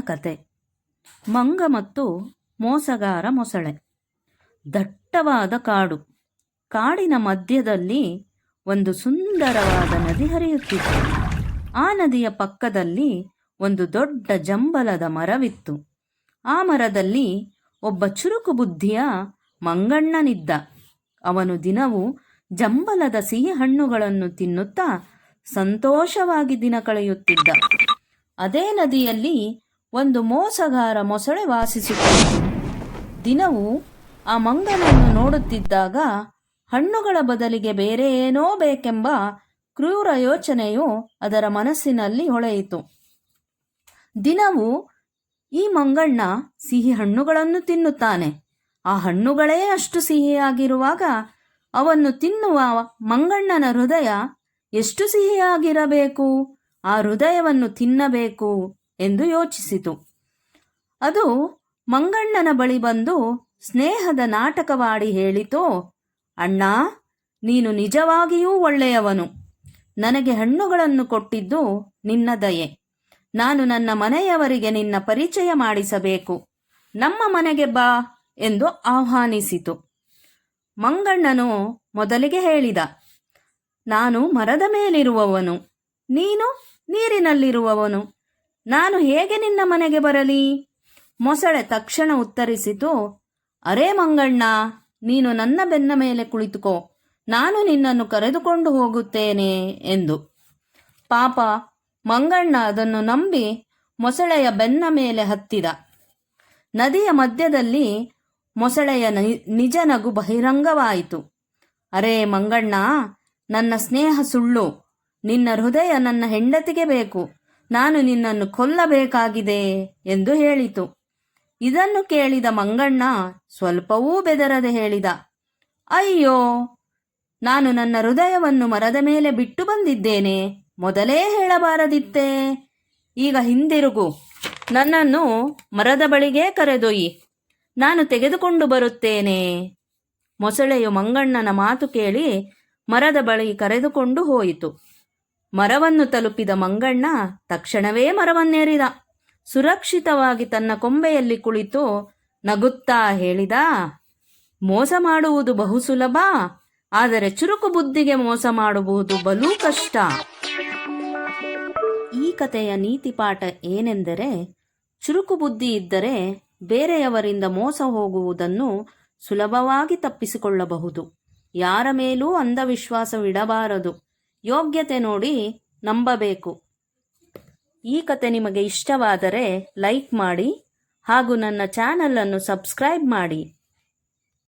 ಕತೆ. ಮಂಗ ಮತ್ತು ಮೋಸಗಾರ ಮೊಸಳೆ. ದಟ್ಟವಾದ ಕಾಡು. ಕಾಡಿನ ಮಧ್ಯದಲ್ಲಿ ಒಂದು ಸುಂದರವಾದ ನದಿ ಹರಿಯುತ್ತಿತ್ತು. ಆ ನದಿಯ ಪಕ್ಕದಲ್ಲಿ ಒಂದು ದೊಡ್ಡ ಜಂಬಲದ ಮರವಿತ್ತು. ಆ ಮರದಲ್ಲಿ ಒಬ್ಬ ಚುರುಕು ಬುದ್ಧಿಯ ಮಂಗಣ್ಣನಿದ್ದ. ಅವನು ದಿನವೂ ಜಂಬಲದ ಸಿಹಿ ಹಣ್ಣುಗಳನ್ನು ತಿನ್ನುತ್ತಾ ಸಂತೋಷವಾಗಿ ದಿನ ಕಳೆಯುತ್ತಿದ್ದ. ಅದೇ ನದಿಯಲ್ಲಿ ಒಂದು ಮೋಸಗಾರ ಮೊಸಳೆ ವಾಸಿಸುತ್ತಿತ್ತು. ದಿನವೂ ಆ ಮಂಗನನ್ನು ನೋಡುತ್ತಿದ್ದಾಗ ಹಣ್ಣುಗಳ ಬದಲಿಗೆ ಬೇರೆ ಏನೋ ಬೇಕೆಂಬ ಕ್ರೂರ ಯೋಚನೆಯು ಅದರ ಮನಸ್ಸಿನಲ್ಲಿ ಹೊಳೆಯಿತು. ದಿನವೂ ಈ ಮಂಗಣ್ಣ ಸಿಹಿ ಹಣ್ಣುಗಳನ್ನು ತಿನ್ನುತ್ತಾನೆ. ಆ ಹಣ್ಣುಗಳೇ ಅಷ್ಟು ಸಿಹಿಯಾಗಿರುವಾಗ ಅವನ್ನು ತಿನ್ನುವ ಮಂಗಣ್ಣನ ಹೃದಯ ಎಷ್ಟು ಸಿಹಿಯಾಗಿರಬೇಕು? ಆ ಹೃದಯವನ್ನು ತಿನ್ನಬೇಕು ಎಂದು ಯೋಚಿಸಿತು. ಅದು ಮಂಗಣ್ಣನ ಬಳಿ ಬಂದು ಸ್ನೇಹದ ನಾಟಕವಾಡಿ ಹೇಳಿತು, ಅಣ್ಣ, ನೀನು ನಿಜವಾಗಿಯೂ ಒಳ್ಳೆಯವನು. ನನಗೆ ಹಣ್ಣುಗಳನ್ನು ಕೊಟ್ಟಿದ್ದು ನಿನ್ನ ದಯೆ. ನಾನು ನನ್ನ ಮನೆಯವರಿಗೆ ನಿನ್ನ ಪರಿಚಯ ಮಾಡಿಸಬೇಕು. ನಮ್ಮ ಮನೆಗೆ ಬಾ ಎಂದು ಆಹ್ವಾನಿಸಿತು. ಮಂಗಣ್ಣನು ಮೊದಲಿಗೆ ಹೇಳಿದ, ನಾನು ಮರದ ಮೇಲಿರುವವನು, ನೀನು ನೀರಿನಲ್ಲಿರುವವನು. ನಾನು ಹೇಗೆ ನಿನ್ನ ಮನೆಗೆ ಬರಲಿ? ಮೊಸಳೆ ತಕ್ಷಣ ಉತ್ತರಿಸಿತು, ಅರೇ ಮಂಗಣ್ಣ, ನೀನು ನನ್ನ ಬೆನ್ನ ಮೇಲೆ ಕುಳಿತುಕೋ, ನಾನು ನಿನ್ನನ್ನು ಕರೆದುಕೊಂಡು ಹೋಗುತ್ತೇನೆ ಎಂದು. ಪಾಪ ಮಂಗಣ್ಣ ಅದನ್ನು ನಂಬಿ ಮೊಸಳೆಯ ಬೆನ್ನ ಮೇಲೆ ಹತ್ತಿದ. ನದಿಯ ಮಧ್ಯದಲ್ಲಿ ಮೊಸಳೆಯ ನಿಜ ನಗು ಬಹಿರಂಗವಾಯಿತು. ಅರೇ ಮಂಗಣ್ಣ, ನನ್ನ ಸ್ನೇಹ ಸುಳ್ಳು. ನಿನ್ನ ಹೃದಯ ನನ್ನ ಹೆಂಡತಿಗೆ ಬೇಕು. ನಾನು ನಿನ್ನನ್ನು ಕೊಲ್ಲಬೇಕಾಗಿದೆ ಎಂದು ಹೇಳಿತು. ಇದನ್ನು ಕೇಳಿದ ಮಂಗಣ್ಣ ಸ್ವಲ್ಪವೂ ಬೆದರದೆ ಹೇಳಿದ, ಅಯ್ಯೋ, ನಾನು ನನ್ನ ಹೃದಯವನ್ನು ಮರದ ಮೇಲೆ ಬಿಟ್ಟು ಬಂದಿದ್ದೇನೆ. ಮೊದಲೇ ಹೇಳಬಾರದಿತ್ತೇ. ಈಗ ಹಿಂದಿರುಗು, ನನ್ನನ್ನು ಮರದ ಬಳಿಗೆ ಕರೆದೊಯ್ಯಿ, ನಾನು ತೆಗೆದುಕೊಂಡು ಬರುತ್ತೇನೆ. ಮೊಸಳೆಯು ಮಂಗಣ್ಣನ ಮಾತು ಕೇಳಿ ಮರದ ಬಳಿ ಕರೆದುಕೊಂಡು ಹೋಯಿತು. ಮರವನ್ನು ತಲುಪಿದ ಮಂಗಣ್ಣ ತಕ್ಷಣವೇ ಮರವನ್ನೇರಿದ. ಸುರಕ್ಷಿತವಾಗಿ ತನ್ನ ಕೊಂಬೆಯಲ್ಲಿ ಕುಳಿತು ನಗುತ್ತಾ ಹೇಳಿದ, ಮೋಸ ಮಾಡುವುದು ಬಹು ಸುಲಭ, ಆದರೆ ಚುರುಕು ಬುದ್ಧಿಗೆ ಮೋಸ ಮಾಡುವುದು ಬಲು ಕಷ್ಟ. ಈ ಕಥೆಯ ನೀತಿ ಪಾಠ ಏನೆಂದರೆ, ಚುರುಕು ಬುದ್ಧಿ ಇದ್ದರೆ ಬೇರೆಯವರಿಂದ ಮೋಸ ಹೋಗುವುದನ್ನು ಸುಲಭವಾಗಿ ತಪ್ಪಿಸಿಕೊಳ್ಳಬಹುದು. ಯಾರ ಮೇಲೂ ಅಂಧವಿಶ್ವಾಸವಿಡಬಾರದು. ಯೋಗ್ಯತೆ ನೋಡಿ ನಂಬಬೇಕು. ಈ ಕತೆ ನಿಮಗೆ ಇಷ್ಟವಾದರೆ ಲೈಕ್ ಮಾಡಿ ಹಾಗೂ ನನ್ನ ಚಾನಲನ್ನು ಸಬ್ಸ್ಕ್ರೈಬ್ ಮಾಡಿ.